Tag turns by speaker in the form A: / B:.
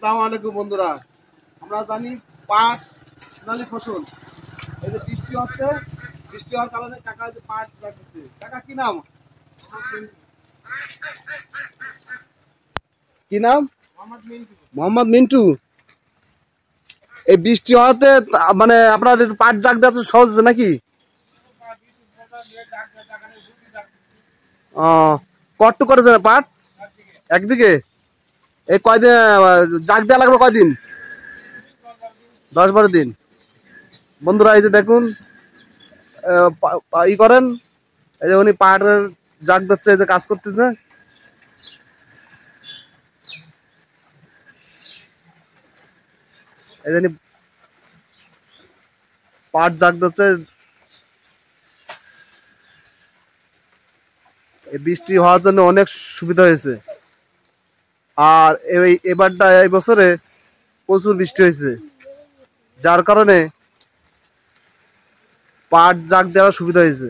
A: আসসালামু আলাইকুম বন্ধুরা। আমরা জানি পাট সোনালী ফসল। এই যে বৃষ্টি হচ্ছে, বৃষ্টি হওয়ার কারণে কাকা যে পাট লাগছে। কাকা কি নাম? কি নাম? মোহাম্মদ মিন্টু। এই বৃষ্টি হওয়াতে মানে আপনার পাট জাগ দেওয়া সহজ নাকি? ও, কত করেছেন পাট? 1 বিঘে। এই কয়দিন জাগ দেওয়া লাগবে কয়দিন? 10-12 দিন। বন্ধুরা এই যে দেখুন, ই করেন, এই যে উনি পাহাড়ের জাগ দিচ্ছে, এই যে কাজ করতেছে। এই যে পাট জাগ দিচ্ছে। এই বৃষ্টি হওয়ার জন্য অনেক সুবিধা হয়েছে। আর এই বছরে প্রচুর বৃষ্টি হয়েছে, যার কারণে পাট জাগ দেওয়ার সুবিধা হয়েছে।